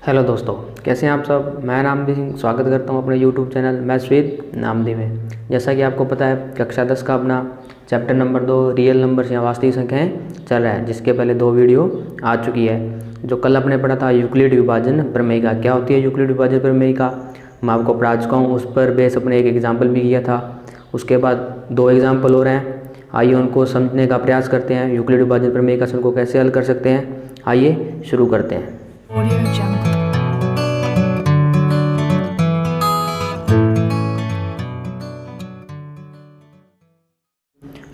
Hello दोस्तों, कैसे हैं आप सब। मैं नामदेव सिंह स्वागत करता हूं अपने YouTube channel maths with Namdev में। जैसा कि आपको पता है, कक्षा 10 का अपना चैप्टर नंबर 2 रियल नंबर्स या वास्तविक संख्याएं चल रहा है, जिसके पहले 2 वीडियो आ चुकी है। जो कल अपने पढ़ा था यूक्लिड विभाजन प्रमेयिका, क्या होती है यूक्लिड विभाजन प्रमेयिका, मैं आपको पढ़ा चुका हूँ। उस पर बेस अपने एक एग्जाम्पल भी किया था। उसके बाद 2 एग्जाम्पल हो रहे हैं, आइए उनको समझने का प्रयास करते हैं। यूक्लिड विभाजन प्रमेयिका से उनको कैसे हल कर सकते हैं, आइए शुरू करते हैं।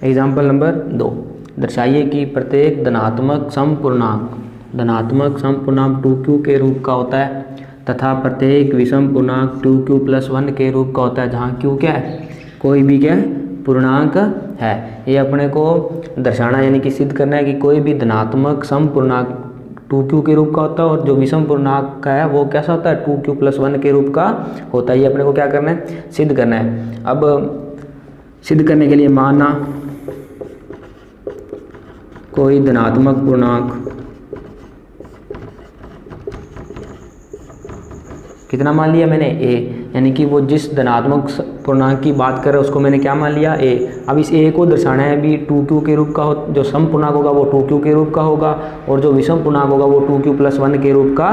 एग्जाम्पल नंबर 2, दर्शाइए कि प्रत्येक धनात्मक समपूर्णांक 2q के रूप का होता है तथा प्रत्येक विषम पूर्णांक 2q+1 के रूप का होता है, जहाँ q क्या है, कोई भी क्या है, पूर्णांक है। ये अपने को दर्शाना यानी कि सिद्ध करना है कि कोई भी धनात्मक समपूर्णांक 2q के रूप का होता है और जो विषम पूर्णांक का है वो कैसा होता है, 2q+1 के रूप का होता है। ये अपने को क्या करना है, सिद्ध करना है। अब सिद्ध करने के लिए माना कोई धनात्मक पूर्णांक, कितना मान लिया मैंने, a, यानी कि वो जिस धनात्मक पूर्णांक की बात कर रहे हैं उसको मैंने क्या मान लिया, a। अब इस a को दर्शाना है भी 2q के रूप का हो, जो सम पूर्णांक होगा वो 2q के रूप का होगा और जो विषम पूर्णांक होगा वो 2q+1 के रूप का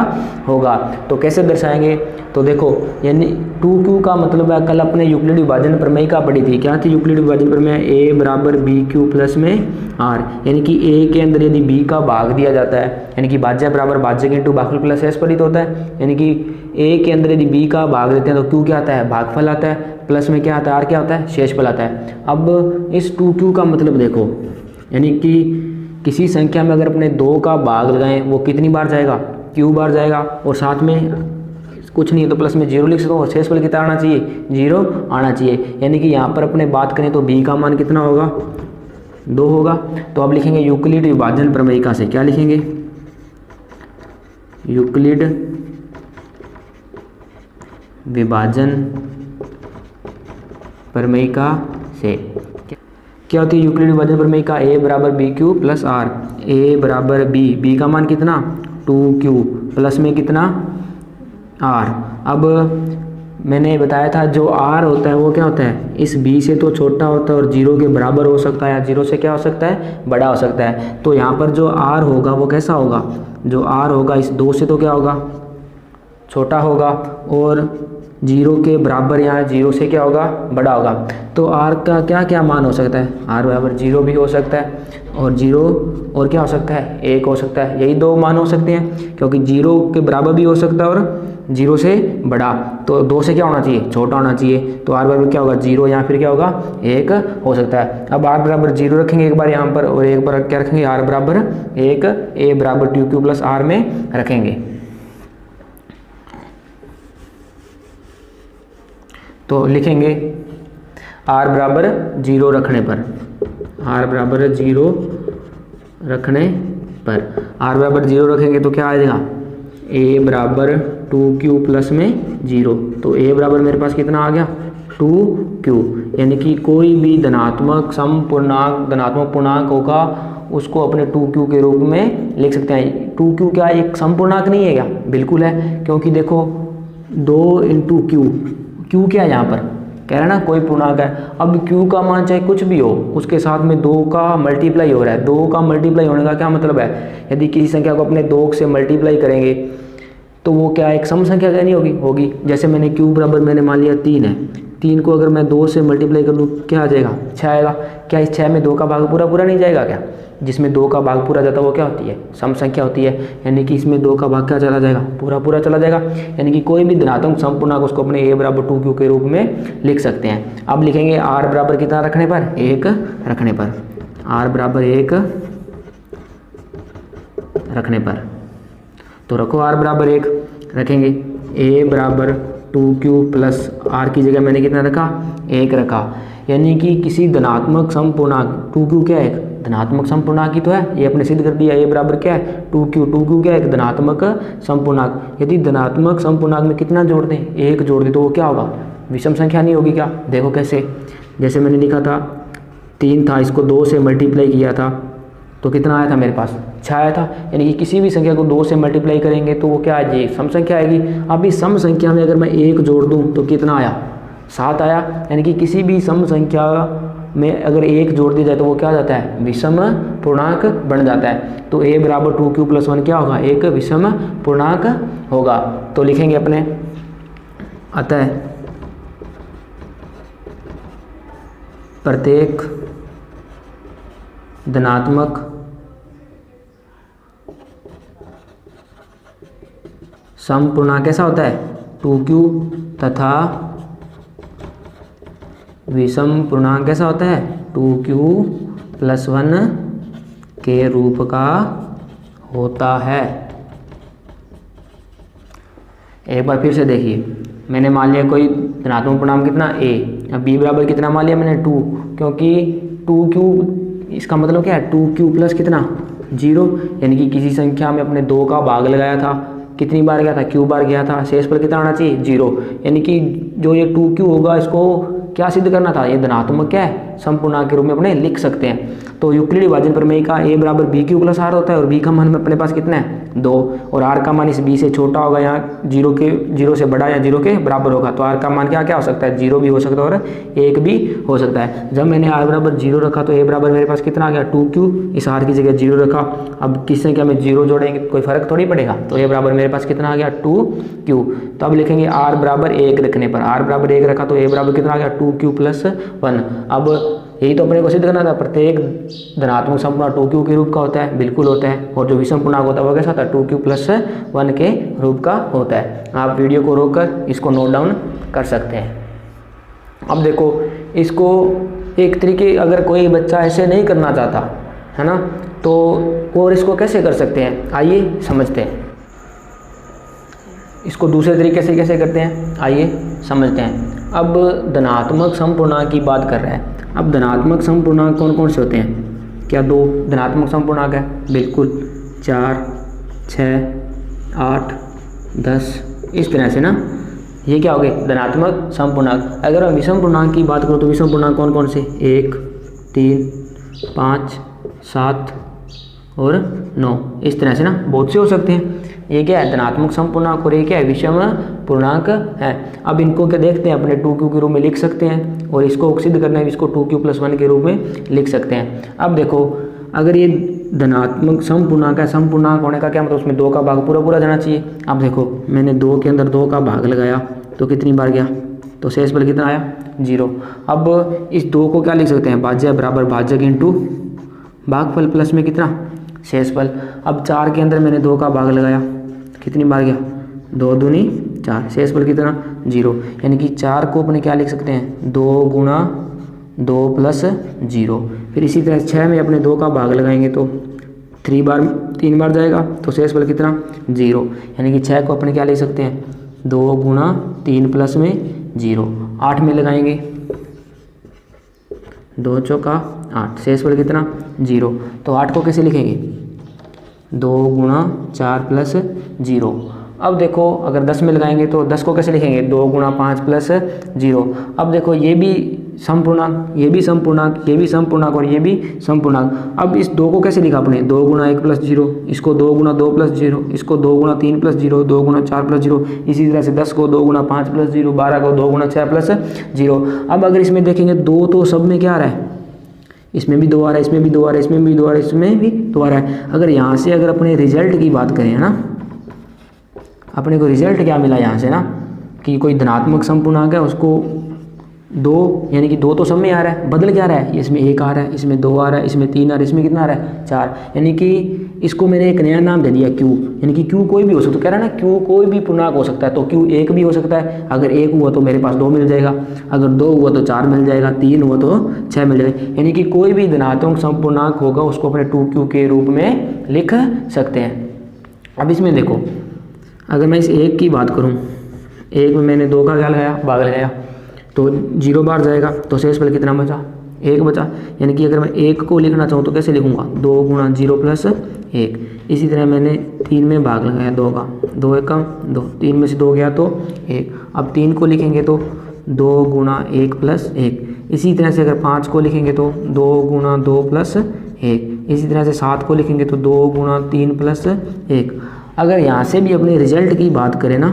होगा। तो कैसे दर्शाएंगे, तो देखो यानी 2q का मतलब है, कल अपने यूक्लिड विभाजन प्रमेयिका पढ़ी थी। क्या थी यूक्लिड विभाजन प्रमेय, a बराबर bq प्लस में r, यानी कि a के अंदर यदि b का भाग दिया जाता है, यानी कि भाज्य बराबर भाज्य इंटू भागफल प्लस s परित होता है, यानी कि a के अंदर यदि b का भाग देते हैं तो q क्या आता है, भागफल आता है, प्लस में क्या आता है, r क्या होता है, शेषफल आता है। अब इस 2q का मतलब देखो, यानी कि किसी संख्या में अगर अपने 2 का भाग लगाएं वो कितनी बार जाएगा, q बार जाएगा, और साथ में कुछ नहीं है तो प्लस में 0 लिख सकते हो, और शेषफल कितना आना चाहिए, 0 आना चाहिए। यानी कि यहाँ पर अपने बात करें तो b का मान कितना होगा, 2 होगा। तो अब लिखेंगे यूक्लिड विभाजन प्रमेयिका से, क्या लिखेंगे, यूक्लिड विभाजन प्रमेयिका से क्या होती है यूक्लिड विभाजन प्रमेयिका, a बराबर bq प्लस r, a बराबर b का मान कितना 2q प्लस में कितना r। अब मैंने बताया था जो r होता है वो क्या होता है, इस b से तो छोटा होता है और 0 के बराबर हो सकता है या 0 से क्या हो सकता है, बड़ा हो सकता है। तो यहाँ पर जो r होगा वो कैसा होगा, जो r होगा इस 2 से तो क्या होगा, छोटा होगा, और 0 के बराबर यहाँ 0 से क्या होगा, बड़ा होगा। तो r का क्या क्या मान हो सकता है, r बराबर 0 भी हो सकता है और 0 और क्या हो सकता है, 1 हो सकता है। यही 2 मान हो सकते हैं, क्योंकि 0 के बराबर भी हो सकता है और 0 से बड़ा। तो 2 से क्या होना चाहिए, छोटा होना चाहिए। तो r बराबर क्या होगा, 0 या फिर क्या होगा, 1 हो सकता है। अब r बराबर 0 रखेंगे एक बार यहाँ पर, और एक बार क्या रखेंगे, r बराबर 1, a बराबर 2q प्लस r में रखेंगे। तो लिखेंगे r बराबर 0 रखने पर, r बराबर 0 रखने पर, r बराबर 0 रखेंगे तो क्या आ जाएगा, a बराबर 2q प्लस में 0। तो a बराबर मेरे पास कितना आ गया, 2q, यानी कि कोई भी धनात्मक समपूर्णांक, धनात्मक पूर्णांक होगा उसको अपने 2q के रूप में लिख सकते हैं। 2q क्या एक समपूर्णांक नहीं है क्या, बिल्कुल है, क्योंकि देखो 2 × q क्या है, यहाँ पर कह रहा है ना कोई पूर्णांक है। अब q का मान चाहे कुछ भी हो, उसके साथ में 2 का मल्टीप्लाई हो रहा है। 2 का मल्टीप्लाई होने का क्या मतलब है, यदि किसी संख्या को अपने 2 से मल्टीप्लाई करेंगे तो वो क्या एक सम संख्या क्या नहीं होगी। जैसे मैंने q बराबर मैंने मान लिया 3 है, 3 को अगर मैं 2 से मल्टीप्लाई कर लूँ क्या आ जाएगा, 6 आएगा। क्या इस 6 में 2 का भाग पूरा नहीं जाएगा क्या, जिसमें 2 का भाग पूरा जाता है वो क्या होती है, सम संख्या होती है। यानी कि इसमें 2 का भाग क्या चला जाएगा, पूरा चला जाएगा। यानी कि कोई भी धनात्मक समपूर्णांक उसको अपने a बराबर 2q के रूप में लिख सकते हैं। अब लिखेंगे r बराबर कितना रखने पर, 1 रखने पर, r बराबर 1 रखने पर। तो रखो r बराबर 1 रखेंगे, a बराबर 2q प्लस r की जगह मैंने कितना रखा, 1 रखा। यानी कि किसी धनात्मक समपूर्णांक, 2q क्या है, धनात्मक समपूर्णांक ही तो है, ये अपने सिद्ध कर दिया। a बराबर क्या है, 2q क्या है, एक धनात्मक समपूर्णांक। यदि धनात्मक समपूर्णांक में कितना जोड़ दें, 1 जोड़ दें तो वो क्या होगा, विषम संख्या नहीं होगी क्या। देखो कैसे, जैसे मैंने लिखा था 3 था, इसको 2 से मल्टीप्लाई किया था तो कितना आया था मेरे पास 6 आया था। यानी कि किसी भी संख्या को 2 से मल्टीप्लाई करेंगे तो वो क्या आएगी, सम संख्या आएगी। अब इस सम संख्या में अगर मैं 1 जोड़ दूं तो कितना आया, 7 आया। यानी कि किसी भी सम संख्या में अगर 1 जोड़ दिया जाए तो वो क्या हो जाता है, विषम पूर्णांक बन जाता है। तो a बराबर 2q + 1 क्या होगा, एक विषम पूर्णांक होगा। तो लिखेंगे अपने, अतः प्रत्येक धनात्मक सम पूर्णांक कैसा होता है, 2q तथा विषम पूर्णांक कैसा होता है, 2q + 1 के रूप का होता है। एक बार फिर से देखिए, मैंने मान लिया कोई धनात्मक पूर्णांक कितना a, अब b बराबर कितना मान लिया मैंने 2, क्योंकि 2q इसका मतलब क्या है, 2q + कितना 0, यानी कि किसी संख्या में अपने 2 का भाग लगाया था, कितनी बार गया था, q बार गया था, शेष पर कितना आना चाहिए 0। यानी कि जो ये 2q होगा इसको क्या सिद्ध करना था, ये धनात्मक क्या है, संपूर्णांक के रूप में अपने लिख सकते हैं। तो यूक्लिड विभाजन प्रमेय का a बराबर bq + r होता है, और b का मान अपने पास कितना है 2, और r का मान इस b से छोटा होगा, यहाँ 0 से बड़ा या 0 के बराबर होगा। तो r का मान क्या क्या हो सकता है, 0 भी हो सकता है और 1 भी हो सकता है। जब मैंने r बराबर 0 रखा तो a बराबर मेरे पास कितना आ गया 2q, इस r की जगह 0 रखा। अब किस संख्या में 0 जोड़ेंगे कोई फर्क थोड़ी पड़ेगा, तो a बराबर मेरे पास कितना आ गया 2q। तो अब लिखेंगे r बराबर 1 रखने पर, r बराबर 1 रखा तो a बराबर कितना आ गया 2q + 1। अब यही तो अपने को सिद्ध करना था, प्रत्येक धनात्मक संपूर्णांक 2q के रूप का होता है, बिल्कुल होता है। और जो विषम पूर्णांक होता है वो कैसा होता है, 2q + 1 के रूप का होता है। आप वीडियो को रोककर इसको नोट डाउन कर सकते हैं। अब देखो, इसको एक तरीके अगर कोई बच्चा ऐसे नहीं करना चाहता है ना, तो और इसको कैसे कर सकते हैं, आइए समझते हैं। इसको दूसरे तरीके से कैसे करते हैं, आइए समझते हैं। अब धनात्मक समपूर्णांक की बात कर रहे हैं। अब धनात्मक समपूर्णांक कौन कौन से होते हैं, क्या 2 धनात्मक समपूर्णांक है, बिल्कुल 4, 6, 8, 10, इस तरह से ना, ये क्या हो गए धनात्मक समपूर्णांक। अगर मैं विषम पूर्णांक की बात करूँ तो विषम पूर्णांक कौन कौन से, 1, 3, 5, 7 और 9, इस तरह से ना बहुत से हो सकते हैं। ये क्या है धनात्मक समपूर्णांक और ये क्या है विषम पूर्णांक है। अब इनको क्या देखते हैं, अपने 2q के रूप में लिख सकते हैं, और इसको सिद्ध करना है, इसको 2q + 1 के रूप में लिख सकते हैं। अब देखो, अगर ये धनात्मक समपूर्णांक है, समपूर्णांक होने का क्या मतलब, उसमें 2 का भाग पूरा पूरा जाना चाहिए। अब देखो, मैंने 2 के अंदर 2 का भाग लगाया तो कितनी बार गया, तो शेष बल कितना आया 0। अब इस 2 को क्या लिख सकते हैं, भाज्य बराबर भाजक इंटू भागफल प्लस में कितना शेषफल। अब 4 के अंदर मैंने 2 का भाग लगाया, कितनी बार गया 2 दूनी 4, शेषफल कितना 0। यानी कि 4 को अपने क्या लिख सकते हैं, 2 × 2 + 0। फिर इसी तरह 6 में अपने 2 का भाग लगाएंगे तो 3 बार जाएगा, तो शेषफल कितना 0। यानी कि 6 को अपने क्या लिख सकते हैं, 2 × 3 + 0। 8 में लगाएंगे, 2 चौका 8, शेषफल कितना 0। तो 8 को कैसे लिखेंगे, 2 × 4 + 0। अब देखो, अगर 10 में लगाएंगे तो 10 को कैसे लिखेंगे, 2 × 5 + 0। अब देखो, ये भी समपूर्णांक, ये भी समपूर्णांक, ये भी समपूर्णांक और ये भी समपूर्णांक। अब इस 2 को कैसे लिखा अपने, 2 × 1 + 0, इसको 2 × 2 + 0, इसको 2 × 3 + 0, 2 × 4 + 0। इसी तरह से 10 को 2 × 5 + 0, 12 को 2 × 6 + 0। अब अगर इसमें देखेंगे 2 तो सब में क्या आ रहा है, इसमें भी 2 आ रहा है, इसमें भी 2 आ रहा है, इसमें भी 2 आ रहा है, इसमें भी 2 आ रहा है। अगर यहाँ से अगर अपने रिजल्ट की बात करें है ना, अपने को रिजल्ट क्या मिला यहाँ से ना, कि कोई धनात्मक समपूर्णांक है उसको 2, यानी कि 2 तो सब में आ रहा है, बदल क्या रहा है, इसमें 1 आ रहा है, इसमें 2 आ रहा है, इसमें 3 आ रहा है, इसमें कितना आ रहा है 4। यानी कि इसको मैंने एक नया नाम दे दिया Q। यानी कि Q कोई भी हो सकता है, कह रहा है ना Q कोई भी पूर्णांक हो सकता है। तो Q 1 भी हो सकता है, अगर 1 हुआ तो मेरे पास 2 मिल जाएगा, अगर 2 हुआ तो 4 मिल जाएगा, 3 हुआ तो 6 मिल जाएगा। यानी कि कोई भी धनात्मक समपूर्णांक होगा उसको अपने 2Q के रूप में लिख सकते हैं। अब इसमें देखो, अगर मैं इस 1 की बात करूँ, 1 में मैंने 2 का क्या लगाया, भाग लगाया, तो 0 बार जाएगा, तो शेषफल कितना बचा, 1 बचा। यानी कि अगर मैं 1 को लिखना चाहूँ तो कैसे लिखूँगा, 2 × 0 + 1। इसी तरह मैंने 3 में भाग लगाया 2 का, 2 × 1 2, 3 में से 2 गया तो 1। अब 3 को लिखेंगे तो 2 × 1 + 1। इसी तरह से अगर 5 को लिखेंगे तो 2 × 2 + 1। इसी तरह से 7 को लिखेंगे तो 2 गुणा 3 प्लस 1। अगर यहाँ से भी अपने रिजल्ट की बात करें ना,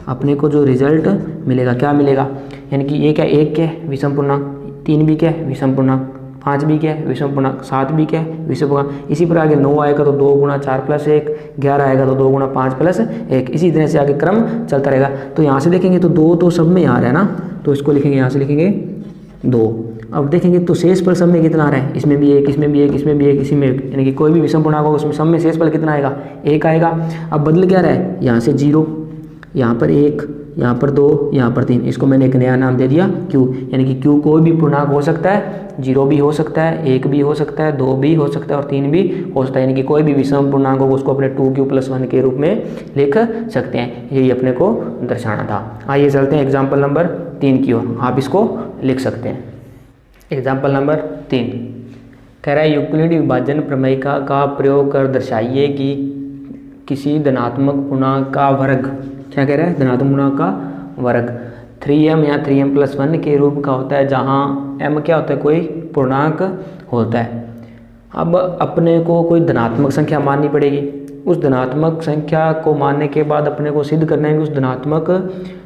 अपने को जो रिजल्ट मिलेगा क्या मिलेगा, यानी कि ये क्या 1 क्या है विषम पूर्णांक, 3 भी क्या है विषम पूर्णांक, 5 भी क्या है विषम पूर्णांक, 7 भी क्या है विषम पूर्णांक। इसी प्रकार आगे 9 आएगा तो 2 गुणा 4 प्लस 1, 11 आएगा तो 2 गुणा 5 प्लस 1, इसी तरह से आगे क्रम चलता रहेगा। तो यहाँ से देखेंगे तो 2 तो सब में आ रहा है ना, तो इसको लिखेंगे, यहाँ से लिखेंगे 2। अब देखेंगे तो शेष फल सब में कितना आ रहा है, इसमें भी 1, इसमें भी 1, इसमें भी 1, इसी में, यानी कि कोई भी विषम पूर्णांक होगा उसमें सब में शेष फल कितना आएगा, 1 आएगा। अब बदल क्या रहा है, यहाँ से 0, यहाँ पर 1, यहाँ पर 2, यहाँ पर 3, इसको मैंने एक नया नाम दे दिया q, यानी कि q कोई भी पूर्णांक हो सकता है, 0 भी हो सकता है, 1 भी हो सकता है, 2 भी हो सकता है और 3 भी हो सकता है, यानी कि कोई भी विषम पूर्णांक होगा उसको अपने 2q+1 के रूप में लिख सकते हैं। यही अपने को दर्शाना था। आइए चलते हैं एग्जाम्पल नंबर 3 की ओर, आप इसको लिख सकते हैं। एग्जाम्पल नंबर 3 कह रहा है यूक्लिड विभाजन प्रमेय का प्रयोग कर दर्शाइए कि किसी धनात्मक पूर्णांक का वर्ग, क्या कह रहा है, धनात्मक पूर्णांक का वर्ग 3m या 3m+1 के रूप का होता है, जहाँ m क्या होता है, कोई पूर्णांक होता है। अब अपने को कोई धनात्मक संख्या माननी पड़ेगी, उस धनात्मक संख्या को मानने के बाद अपने को सिद्ध करना है कि उस धनात्मक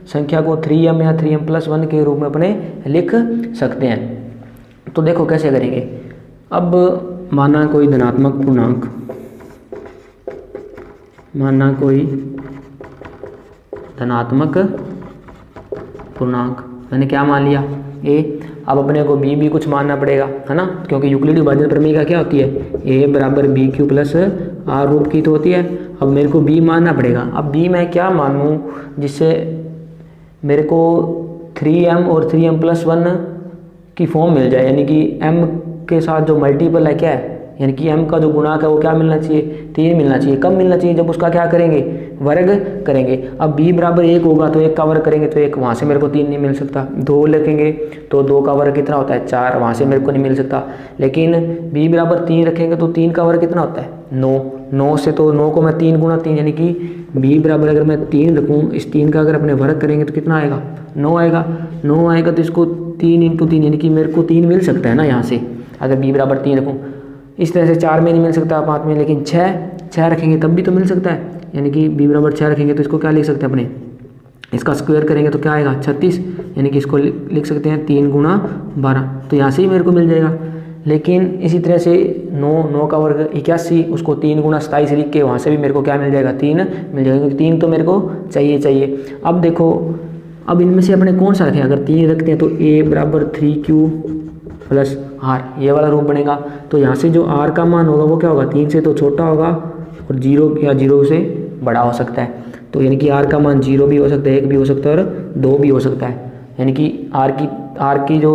संख्या को 3m या 3m+1 के रूप में अपने लिख सकते हैं। तो देखो कैसे करेंगे। अब माना कोई धनात्मक पूर्णांक, माना कोई धनात्मक पूर्णांक, मैंने क्या मान लिया a। अब अपने को b भी कुछ मानना पड़ेगा, है ना, क्योंकि यूक्लिड विभाजन प्रमेय का क्या होती है, a बराबर bq प्लस r रूप की तो होती है। अब मेरे को b मानना पड़ेगा। अब b मैं क्या मानूँ जिससे मेरे को 3m और 3m+1 की फॉर्म मिल जाए, यानी कि m के साथ जो मल्टीपल है क्या है, यानी कि m का जो गुणांक है वो क्या मिलना चाहिए, 3 मिलना चाहिए। कब मिलना चाहिए, जब उसका क्या करेंगे, वर्ग करेंगे। अब b बराबर 1 होगा तो 1 का वर्ग करेंगे तो 1, वहाँ से मेरे को 3 नहीं मिल सकता। 2 लिखेंगे तो 2 का वर्ग कितना होता है, 4, वहाँ से मेरे को नहीं मिल सकता। लेकिन b बराबर 3 रखेंगे तो 3 का वर्ग कितना होता है, 9। 9 से तो 9 को मैं 3 गुणा 3, यानी कि b बराबर अगर मैं 3 रखूँ, इस 3 का अगर अपने वर्ग करेंगे तो कितना आएगा, 9 आएगा। 9 आएगा तो इसको 3 × 3, यानी कि मेरे को 3 मिल सकता है ना यहाँ से, अगर b बराबर 3 रखूँ। इस तरह से 4 में नहीं मिल सकता, 5 में, लेकिन 6 रखेंगे तब भी तो मिल सकता है, यानी कि b बराबर 6 रखेंगे तो इसको क्या लिख सकते हैं अपने, इसका स्क्वायर करेंगे तो क्या आएगा 36, यानी कि इसको लिख सकते हैं 3 गुणा 12, तो यहाँ से ही मेरे को मिल जाएगा। लेकिन इसी तरह से 9 का वर्ग 81, उसको 3 गुणा 27 लिख के वहाँ से भी मेरे को क्या मिल जाएगा, 3 मिल जाएगा, क्योंकि 3 तो मेरे को चाहिए। अब देखो, अब इनमें से अपने कौन सा रखें, अगर 3 रखते हैं तो a बराबर 3q प्लस r, ये वाला रूप बनेगा। तो यहाँ से जो r का मान होगा वो क्या होगा, 3 से तो छोटा होगा और 0 या 0 से बड़ा हो सकता है। तो यानी कि r का मान 0 भी हो सकता है, 1 भी हो सकता है और 2 भी हो सकता है, यानी कि r की जो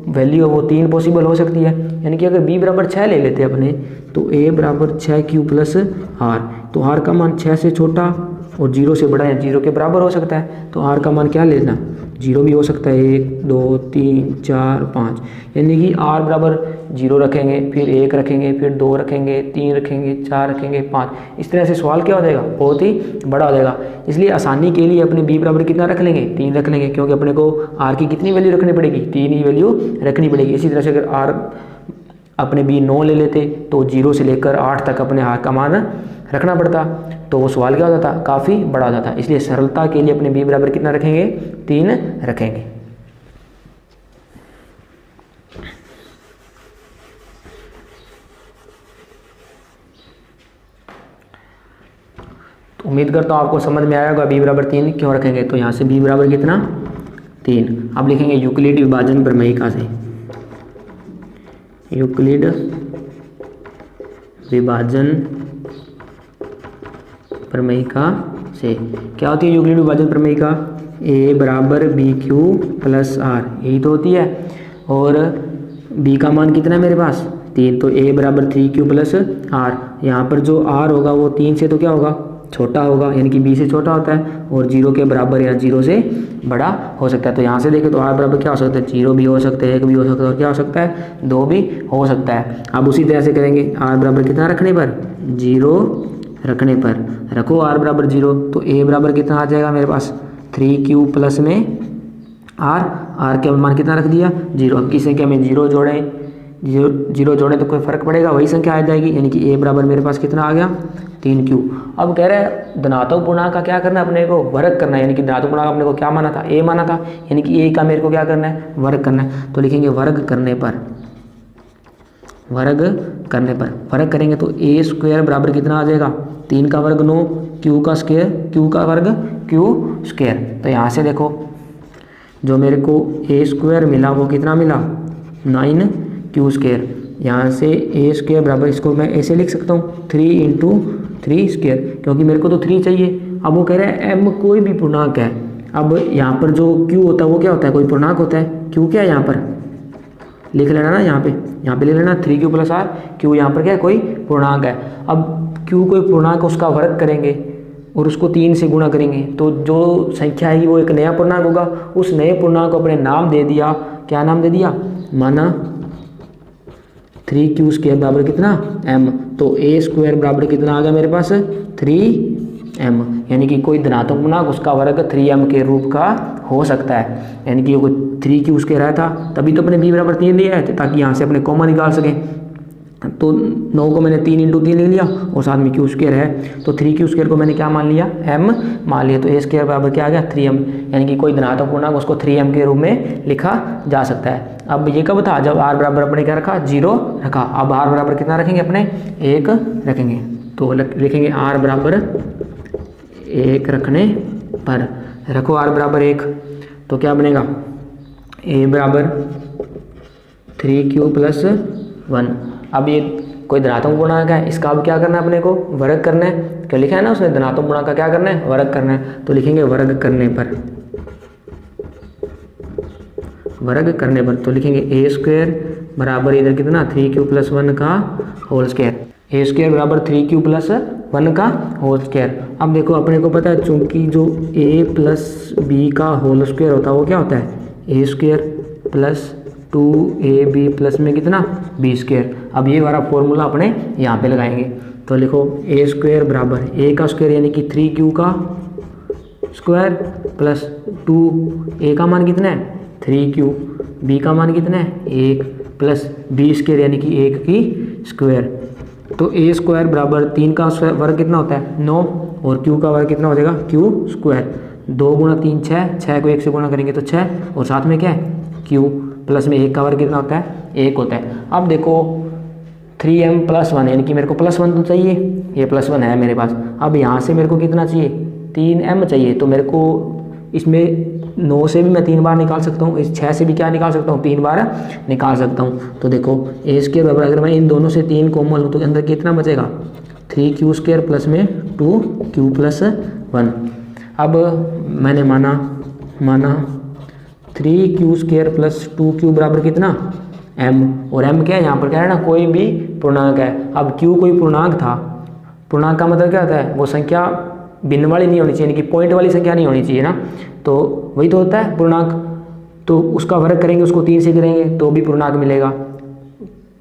वैल्यू है वो 3 पॉसिबल हो सकती है। यानी कि अगर b बराबर 6 ले लेते हैं अपने, तो a बराबर 6q प्लस r, तो r का मान 6 से छोटा और 0 से बड़ा या 0 के बराबर हो सकता है। तो r का मान क्या लेना, 0 भी हो सकता है, 1 2 3 4 5, यानी कि r बराबर 0 रखेंगे, फिर 1 रखेंगे, फिर 2 रखेंगे, 3 रखेंगे, 4 रखेंगे, 5, इस तरह से सवाल क्या हो जाएगा, बहुत ही बड़ा हो जाएगा। इसलिए आसानी के लिए अपने b बराबर कितना रख लेंगे, 3 रख लेंगे, क्योंकि अपने को r की कितनी वैल्यू रखनी पड़ेगी, 3 ही वैल्यू रखनी पड़ेगी। इसी तरह से अगर r अपने b 9 ले लेते तो 0 से लेकर 8 तक अपने r का मान रखना पड़ता, तो वो सवाल क्या हो जाता, काफ़ी बड़ा हो जाता। इसलिए सरलता के लिए अपने b बराबर कितना रखेंगे, 3 रखेंगे। तो उम्मीद करता हूँ आपको समझ में आया होगा b बराबर 3 क्यों रखेंगे। तो यहाँ से b बराबर कितना, 3। अब लिखेंगे यूक्लिड विभाजन प्रमेयिका से, यूक्लिड विभाजन प्रमेयिका से क्या होती है यूक्लिड विभाजन प्रमेयिका, a बराबर bq प्लस r, यही तो होती है। और b का मान कितना है मेरे पास, 3, तो a बराबर 3q प्लस r, यहाँ पर जो r होगा वो 3 से तो क्या होगा, छोटा होगा, यानी कि b से छोटा होता है, और 0 के बराबर या 0 से बड़ा हो सकता है। तो यहाँ से देखें तो r बराबर क्या हो सकता है, 0 भी हो सकता है, 1 भी हो सकता है, और क्या हो सकता है, 2 भी हो सकता है। अब उसी तरह से करेंगे, r बराबर कितना रखने पर, 0 रखने पर रखो r बराबर 0, तो a बराबर कितना आ जाएगा मेरे पास, 3q प्लस में r के मान कितना रख दिया, 0। अब की संख्या में 0 जोड़ें, जीरो जोड़े तो कोई फ़र्क पड़ेगा, वही संख्या आ जाएगी, यानी कि ए बराबर मेरे पास कितना आ गया 3q। अब कह रहा है धनात्मक पूर्णांक का क्या करना है अपने को, वर्ग करना है, यानी कि धनात्मक पूर्णांक अपने को क्या माना था, ए माना था, यानी कि ए का मेरे को क्या करना है, वर्ग करना है। तो लिखेंगे वर्ग करने पर, वर्ग करेंगे तो ए स्क्वायर बराबर कितना आ जाएगा 3 का वर्ग 9, क्यू का स्क्वायर, क्यू का वर्ग क्यू स्क्वायर। तो यहाँ से देखो जो मेरे को ए स्क्वायर मिला वो कितना मिला 9q स्क्वायर। यहाँ से ए स्क्वायर बराबर, इसको मैं ऐसे लिख सकता हूँ 3 × 3 स्क्वायर, क्योंकि मेरे को तो 3 चाहिए। अब वो कह रहा है m कोई भी पूर्णांक है। अब यहाँ पर जो q होता है वो क्या होता है, कोई पूर्णांक होता है। q क्या है यहाँ पर लिख लेना ना, यहाँ पे लिख लेना 3q + r, q यहाँ पर क्या है कोई पूर्णांक है। अब q कोई पूर्णांक, उसका वर्ग करेंगे और उसको 3 से गुणा करेंगे तो जो संख्या है वो एक नया पूर्णांक होगा। उस नए पूर्णांक को अपने नाम दे दिया, क्या नाम दे दिया, माना 3q स्क्वायर बराबर कितना m। तो ए स्क्वायर बराबर कितना आ गया मेरे पास 3m, यानी कि कोई धनात्मक पूर्णांक उसका वर्ग 3m के रूप का हो सकता है। यानी कि कोई 3q स्क्वायर आया था तभी तो अपने b बराबर 3 लिया है, ताकि यहाँ से अपने कॉमन निकाल सकें। तो 9 को मैंने 3 × 3 लिख लिया और साथ में q स्क्वायर है, तो 3q स्क्वायर को मैंने क्या मान लिया, m मान लिया। तो ए स्क्वायर बराबर क्या आ गया 3m, यानी कि कोई धनात्मक पूर्णांक उसको 3m के रूप में लिखा जा सकता है। अब ये कब था, जब r बराबर अपने क्या रखा 0 रखा। अब r बराबर कितना रखेंगे अपने 1 रखेंगे, तो लिखेंगे r बराबर 1 रखने पर, रखो r बराबर 1 तो क्या बनेगा a बराबर 3q + 1। अब ये कोई धनात्मक पूर्णांक है, इसका अब क्या करना है अपने को, वर्ग करना है। क्या लिखा है ना उसने, धनात्मक पूर्णांक का क्या करना है, वर्ग करना है। तो लिखेंगे वर्ग करने पर, तो लिखेंगे ए स्क्वायर बराबर इधर कितना 3q + 1 का होल स्क्वायर, ए स्क्वायर बराबर 3q + 1 का होल स्क्वायर। अब देखो अपने को पता है चूंकि जो a + b का होल स्क्वायर होता है वो क्या होता है ए स्क्वायर + 2ab प्लस में कितना b स्क्वायर। अब ये वाला फॉर्मूला अपने यहाँ पे लगाएंगे, तो लिखो ए स्क्वायर बराबर a का स्क्वायर यानी कि 3q का स्क्वायर प्लस 2 a का मान कितना है 3q, b का मान कितना है 1 प्लस b स्क्वायर यानी कि 1 की स्क्वायर। तो a स्क्वायर बराबर 3 का वर्ग कितना होता है 9 और q का वर्ग कितना हो जाएगा q स्क्वायर। 2 × 3 6 को 1 से गुणा करेंगे तो 6 और साथ में क्या है q प्लस में 1 का वर्ग कितना होता है 1 होता है। अब देखो 3m + 1 यानी कि मेरे को +1 तो चाहिए, ये +1 है मेरे पास। अब यहाँ से मेरे को कितना चाहिए 3m चाहिए, तो मेरे को इसमें 9 से भी मैं 3 बार निकाल सकता हूँ, इस 6 से भी क्या निकाल सकता हूँ 3 बार निकाल सकता हूँ। तो देखो ए स्क्वायर बराबर अगर मैं इन दोनों से 3 कॉमन लूँ तो अंदर कितना बचेगा 3q स्क्वायर प्लस में 2q + 1। अब मैंने माना 3q स्क्वायर प्लस 2q बराबर कितना m, और m क्या है यहाँ पर क्या है ना कोई भी पूर्णांक है। अब q कोई पूर्णांक था, पूर्णांक का मतलब क्या होता है वो संख्या भिन्न वाली नहीं होनी चाहिए, यानी कि पॉइंट वाली संख्या नहीं होनी चाहिए ना, तो वही तो होता है पूर्णांक। तो उसका वर्ग करेंगे उसको 3 से करेंगे तो भी पूर्णांक मिलेगा,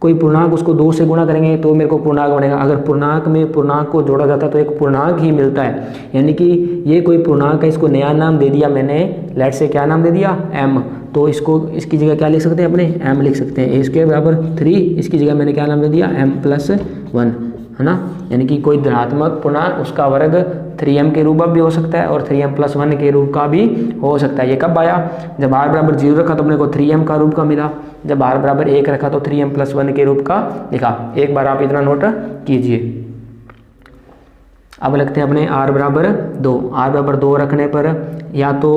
कोई पूर्णांक उसको 2 से गुणा करेंगे तो मेरे को पूर्णांक बनेगा। अगर पूर्णांक में पूर्णांक को जोड़ा जाता है तो एक पूर्णांक ही मिलता है, यानी कि ये कोई पूर्णांक है, इसको नया नाम दे दिया मैंने, लेट से क्या नाम दे दिया m, तो इसकी जगह क्या लिख सकते हैं अपने m लिख सकते हैं। ए स्क्वायर बराबर 3, इसकी जगह मैंने क्या नाम दे दिया m + 1, है ना, यानी कि कोई धनात्मक पूर्णांक उसका वर्ग 3m के रूप में भी हो सकता है और 3m + 1 के रूप का भी हो सकता है। ये कब आया, जब r बराबर 0 रखा तो अपने को 3m का रूप का मिला, जब r बराबर 1 रखा तो 3m + 1 के रूप का लिखा। एक बार आप इतना नोट कीजिए। अब लगते हैं अपने r बराबर 2, r बराबर 2 रखने पर या तो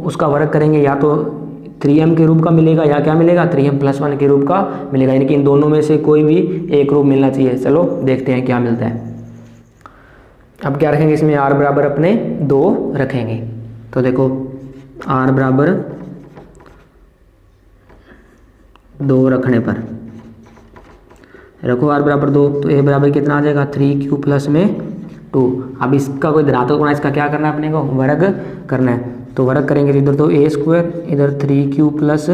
उसका वर्ग करेंगे या तो 3m के रूप का मिलेगा या क्या मिलेगा 3m + 1 के रूप का मिलेगा, यानी कि इन दोनों में से कोई भी एक रूप मिलना चाहिए। चलो देखते हैं क्या मिलता है। अब क्या रखेंगे इसमें r बराबर अपने 2 रखेंगे, तो देखो r बराबर 2 रखने पर रखो r बराबर 2, तो a बराबर कितना आ जाएगा 3q प्लस में 2। अब इसका कोई धनात्मक गुणा, इसका क्या करना है अपने को वर्ग करना है, तो वर्ग करेंगे इधर तो a स्क्वायर इधर 3q +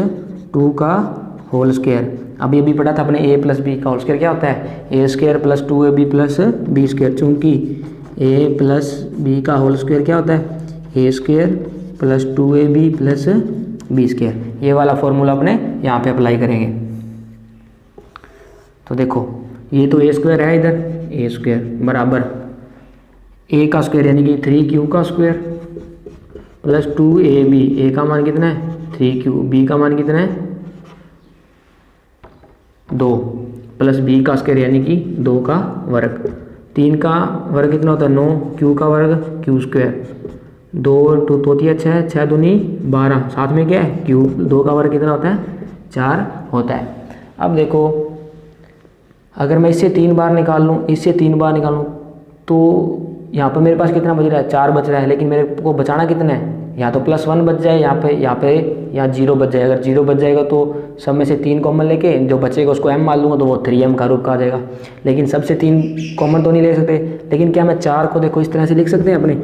2 का होल स्क्वायर। अब ये भी पढ़ा था अपने a + b का होल स्क्वायर क्या होता है a square + 2ab + b square. चूँकि a + b का होल स्क्वायर क्या होता है a square + 2ab + b square. ये वाला फॉर्मूला अपने यहाँ पे अप्लाई करेंगे। तो देखो ये तो ए स्क्वायर है, इधर ए स्क्वायर बराबर ए का स्क्वायर यानी कि 3q का स्क्वायर प्लस 2ab, ए का मान कितना है 3q, बी का मान कितना है 2 प्लस बी का स्क्वायर यानी कि 2 का वर्ग, 3 का वर्ग कितना होता है 9, q का वर्ग q स्क्वायर, 2 तोती है 6, 6 दूनी 12, साथ में क्या है q, 2 का वर्ग कितना होता है 4 होता है। अब देखो अगर मैं इससे 3 बार निकाल लूँ, इससे 3 बार निकालूँ तो यहाँ पर मेरे पास कितना बच रहा है 4 बच रहा है, लेकिन मेरे को बचाना कितना है, या तो +1 बच जाए यहाँ 0 बच जाए। अगर 0 बच जाएगा तो सब में से 3 कॉमन लेके जो बचेगा उसको m मान लूँगा तो वो 3m का रूप का आ जाएगा। लेकिन सबसे 3 कॉमन तो नहीं ले सकते, लेकिन क्या मैं 4 को देखो इस तरह से लिख सकते हैं अपने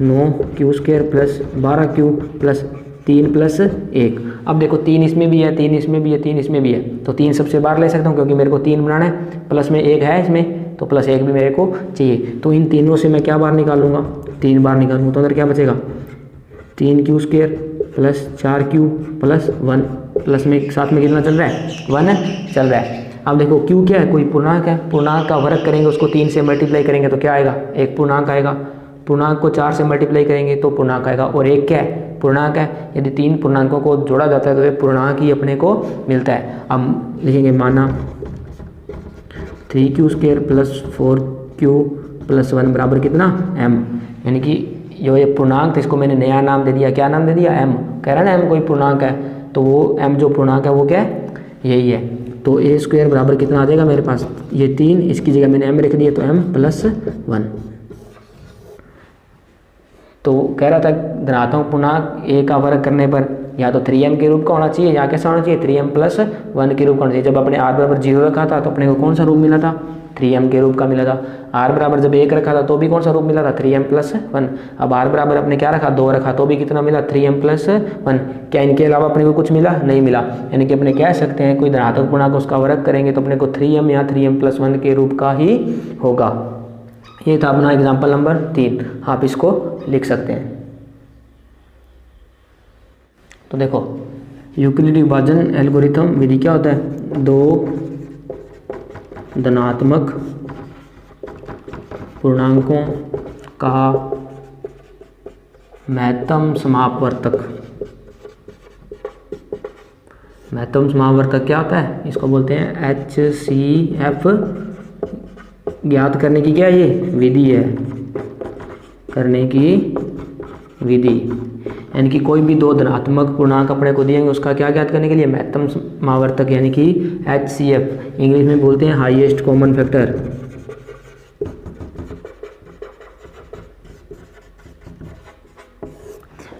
9q square plus 12q plus 3 plus 1। अब देखो 3 इसमें भी है, 3 इसमें भी है, 3 इसमें भी है, तो 3 सबसे बाहर ले सकता हूँ क्योंकि मेरे को 3 बनाना है, प्लस में 1 है इसमें तो प्लस 1 भी मेरे को चाहिए। तो इन तीनों से मैं क्या बाहर निकालूंगा 3 बार निकालूंगा तो अंदर क्या बचेगा 3q square plus 4q plus 1 plus में साथ में कितना चल रहा है 1 चल रहा है। अब देखो q क्या है, कोई पूर्णांक है, पूर्णांक का वर्ग करेंगे उसको 3 से मल्टीप्लाई करेंगे तो क्या आएगा, एक पूर्णांक आएगा, पूर्णांक को 4 से मल्टीप्लाई करेंगे तो पूर्णांक आएगा, और एक क्या है पूर्णांक है। यदि 3 पूर्णांकों को जोड़ा जाता है तो एक पूर्णांक ही अपने को मिलता है। अब लिखेंगे माना 3q square plus 4q plus 1 बराबर कितना m, यानी कि जो ये पूर्णांक था इसको मैंने नया नाम दे दिया, क्या नाम दे दिया m, कह रहा है ना m कोई पूर्णांक है तो वो m जो पूर्णांक है वो क्या है यही है। तो a स्क्वायर बराबर कितना आ जाएगा मेरे पास, ये 3, इसकी जगह मैंने m रख दिया तो m प्लस 1। तो कह रहा था धनात्मक पूर्णांक a का वर्ग करने पर या तो 3m के रूप का होना चाहिए या कैसा होना चाहिए 3m प्लस 1 के रूप का होना चाहिए। जब अपने r बराबर 0 रखा था तो अपने को कौन सा रूप मिला था 3m के रूप का मिला था। r बराबर जब 1 रखा था तो भी कौन सा रूप मिला था 3m प्लस 1। अब r बराबर अपने क्या रखा 2 रखा तो भी कितना मिला 3m प्लस 1। क्या इनके अलावा अपने को कुछ मिला, नहीं मिला। यानी कि अपने कह सकते हैं कोई धनात्मक पूर्णांक उसका वर्ग करेंगे तो अपने को 3m या 3m प्लस 1 के रूप का ही होगा। ये था अपना एग्जाम्पल नंबर 3, आप इसको लिख सकते हैं। तो देखो यूक्लिडी विभाजन एल्गोरिथम विधि क्या होता है, 2 धनात्मक पूर्णांकों का महत्तम समापवर्तक। महत्तम समापवर्तक क्या होता है, इसको बोलते हैं HCF। ज्ञात करने की क्या ये विधि है, करने की विधि, यानी कि कोई भी 2 धनात्मक पूर्णांक अपने को दिएंगे उसका क्या ज्ञात करने के लिए महत्तम समावर्तक यानी कि HCF, इंग्लिश में बोलते हैं highest common factor.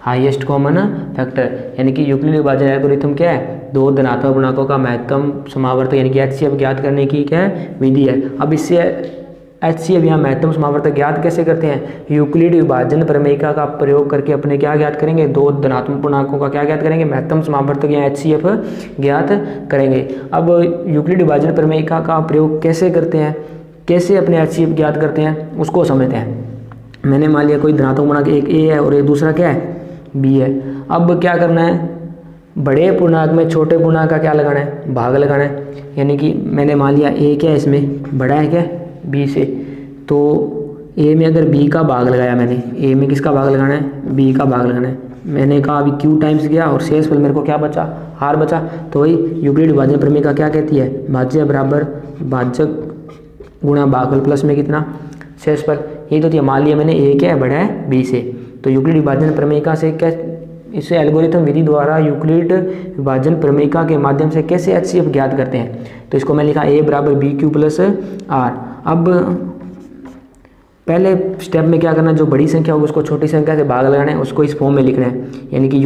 Highest common factor यानी कि यूक्लिड विभाजन एल्गोरिथम क्या है, 2 धनात्मक पूर्णांकों का महत्तम समावर्तक यानी कि HCF ज्ञात करने की क्या है विधि है। अब इससे HCF या महत्तम समावर्तक ज्ञात कैसे करते हैं, यूक्लिड विभाजन प्रमेयिका का प्रयोग करके अपने क्या ज्ञात करेंगे, 2 धनात्मक पूर्णांकों का क्या ज्ञात करेंगे, महत्तम समावर्तक या HCF ज्ञात करेंगे। अब यूक्लिड विभाजन प्रमेयिका का प्रयोग कैसे करते हैं, कैसे अपने HCF ज्ञात करते हैं उसको समझते हैं। मैंने मान लिया कोई धनात्मक पूर्णांक एक A है और एक दूसरा क्या है B है। अब क्या करना है, बड़े पूर्णांक में छोटे पूर्णांक का क्या लगाना है, भाग लगाना है। यानी कि मैंने मान लिया A क्या है इसमें बड़ा है क्या B से, तो A में अगर B का भाग लगाया मैंने, A में किसका भाग लगाना है B का भाग लगाना है। मैंने कहा अभी Q टाइम्स गया और शेषफल मेरे को क्या बचा R बचा। तो वही यूक्लिड विभाजन प्रमेयिका क्या कहती है, भाज्य बराबर भाजक गुणा भागफल प्लस में कितना शेषफल। यही तो थी। मान लिया मैंने A क्या है बड़ा है B से, तो यूक्लिड विभाजन प्रमेयिका से क्या, इसे एल्गोरिथम विधि द्वारा यूक्लिड विभाजन प्रमेयिका के माध्यम से कैसे HCF ज्ञात करते हैं। तो इसको मैं लिखा A बराबर BQ प्लस R। अब पहले स्टेप में क्या करना, जो बड़ी संख्या होगी उसको छोटी संख्या से भाग लगाना है, उसको इस फॉर्म में लिखना है, यानी कि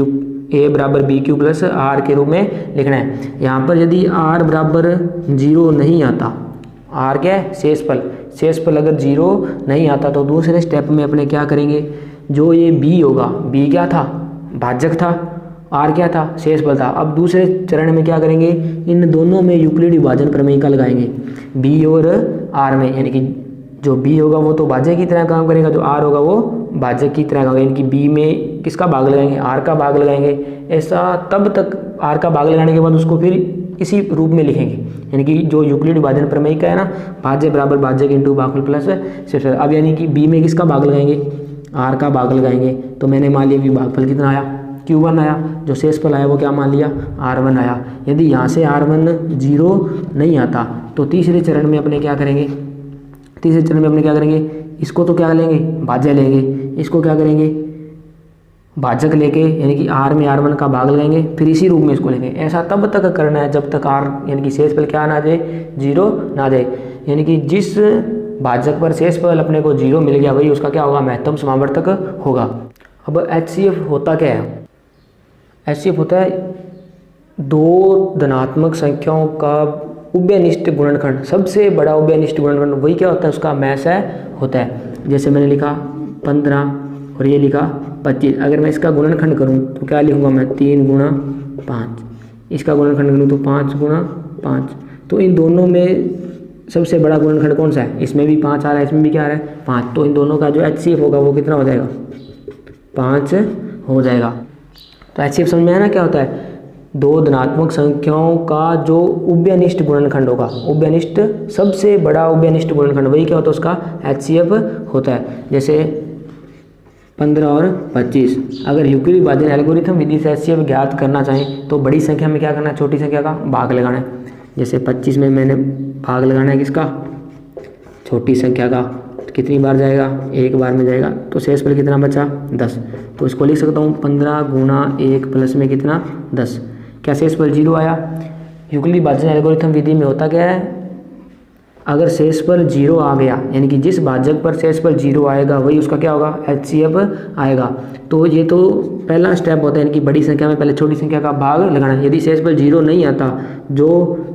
A बराबर BQ प्लस R के रूप में लिखना है। यहाँ पर यदि R बराबर 0 नहीं आता, R क्या है शेषफल, शेषफल अगर 0 नहीं आता तो दूसरे स्टेप में अपने क्या करेंगे, जो ये B होगा, B क्या था भाजक था, R क्या था शेषफल था। अब दूसरे चरण में क्या करेंगे, इन दोनों में यूक्लिड विभाजन प्रमेयिका लगाएंगे B और R में, यानी कि जो B होगा वो तो भाजक की तरह काम करेगा, जो R होगा वो भाजक की तरह होगा। यानी कि B में किसका भाग लगाएंगे, R का भाग लगाएंगे। ऐसा तब तक R का भाग लगाने के बाद उसको फिर इसी रूप में लिखेंगे, यानी कि जो यूक्लिड विभाजन प्रमेय का है ना, भाज्य बराबर भाज्य इंटू भागफल प्लस शेषफल। अब यानी कि बी में किसका भाग लगाएंगे, आर का भाग लगाएंगे। तो मैंने मान लिया कि भागफल कितना आया, Q1 आया, जो शेषफल आया वो क्या मान लिया, R1 आया। यदि यहाँ से R1 0 नहीं आता तो तीसरे चरण में अपने क्या करेंगे, तीसरे चरण में अपने क्या करेंगे, इसको तो क्या लेंगे, भाज्य लेंगे, इसको क्या करेंगे, भाजक लेके, यानी कि R में R1 का भाग लगाएंगे, फिर इसी रूप में इसको लेंगे। ऐसा तब तक करना है जब तक R यानी कि शेषफल क्या ना जाए, 0 ना जाए। यानी कि जिस भाजक पर शेषफल अपने को 0 मिल गया वही उसका क्या होगा, महत्तम समावर्तक होगा। अब HCF होता क्या है, HCF होता है दो धनात्मक संख्याओं का उभयनिष्ठ गुणनखंड, सबसे बड़ा उभयनिष्ठ गुणनखंड वही क्या होता है, उसका मैस है होता है। जैसे मैंने लिखा 15 और ये लिखा 25, अगर मैं इसका गुणनखंड करूं तो क्या लिखूंगा मैं, 3 गुणा 5, इसका गुणनखंड करूं तो 5 गुणा 5। तो इन दोनों में सबसे बड़ा गुणनखंड कौन सा है, इसमें भी 5 आ रहा है, इसमें भी क्या आ रहा है 5, तो इन दोनों का जो HCF होगा वो कितना हो जाएगा, 5 हो जाएगा। तो HCF समझ में आया ना क्या होता है, दो धनात्मक संख्याओं का जो उभयनिष्ठ गुणनखंड होगा, उभयनिष्ठ सबसे बड़ा उभयनिष्ठ गुणनखंड वही क्या होता है, उसका HCF होता है। जैसे 15 और 25, अगर यूक्लिड विभाजन एल्गोरिथम विधि से HCF ज्ञात करना चाहें तो बड़ी संख्या में क्या करना है, छोटी संख्या का भाग लगाना है। जैसे 25 में मैंने भाग लगाना है किसका, छोटी संख्या का, तो कितनी बार जाएगा, एक बार में जाएगा, तो शेषफल कितना बचा, 10। तो इसको लिख सकता हूँ 15 गुणा 1 प्लस में कितना 10। क्या शेषफल 0 आया। यूक्लिड विभाजन एल्गोरिथम विधि में होता क्या है, अगर शेषफल 0 आ गया, यानी कि जिस भाजक पर शेषफल 0 आएगा वही उसका क्या होगा, HCF आएगा। तो ये तो पहला स्टेप होता है, यानी कि बड़ी संख्या में पहले छोटी संख्या का भाग लगाना है। यदि शेषफल 0 नहीं आता, जो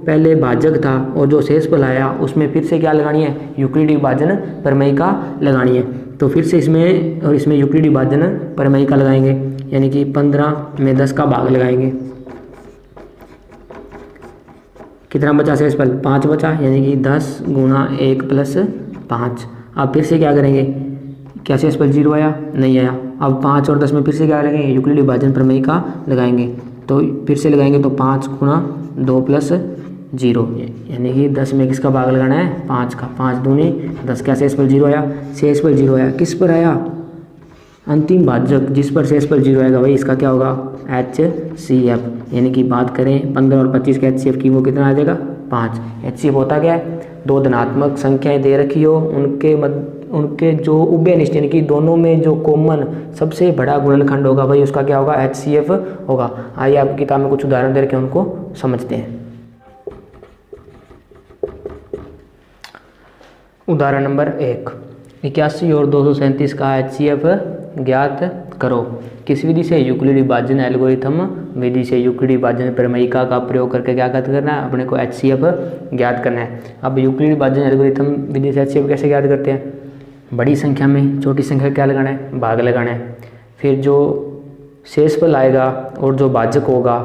पहले भाजक था और जो शेषफल आया उसमें फिर से क्या लगानी है, यूक्लिड विभाजन प्रमेय का लगानी है। तो फिर से इसमें और इसमें यूक्लिड विभाजन प्रमेय का लगाएंगे, यानी कि 15 में 10 का भाग लगाएंगे, कितना बचा शेषफल, 5 बचा, यानी कि 10 गुणा 1 प्लस 5। अब फिर से क्या करेंगे, क्या शेषफल 0 आया, नहीं आया। अब 5 और 10 में फिर से क्या करेंगे, यूक्लिड विभाजन प्रमेय का लगाएंगे। तो फिर से लगाएंगे तो 5 गुणा 2 प्लस 0, यानी कि 10 में किसका भाग लगाना है, 5 का, 5 दूनी 10। क्या शेषफल 0 आया, शेषफल 0 आया। किस पर आया, अंतिम भाजक जिस पर शेषफल 0 आएगा वही इसका क्या होगा, HCF। यानी कि बात करें 15 और 25 के HCF की, वो कितना आ जाएगा, 5। HCF होता क्या है, दो धनात्मक संख्याएं दे रखी हो, उनके जो उभयनिष्ठ यानी कि दोनों में जो कॉमन सबसे बड़ा गुणनखंड होगा वही उसका क्या होगा, HCF होगा। आइए आपकी किताब में कुछ उदाहरण दे रखे हैं, उनको समझते हैं। उदाहरण नंबर 1, 81 और 237 का HCF ज्ञात करो। किस विधि से, यूक्लिड विभाजन एल्गोरिथम विधि से यूक्लिड विभाजन प्रमेयिका का प्रयोग करके क्या करना है, अपने को HCF ज्ञात करना है। अब यूक्लिड विभाजन एल्गोरिथम विधि से HCF कैसे ज्ञात करते हैं, बड़ी संख्या में छोटी संख्या क्या लगाना है, भाग लगाना है। फिर जो शेषफल आएगा और जो भाजक होगा,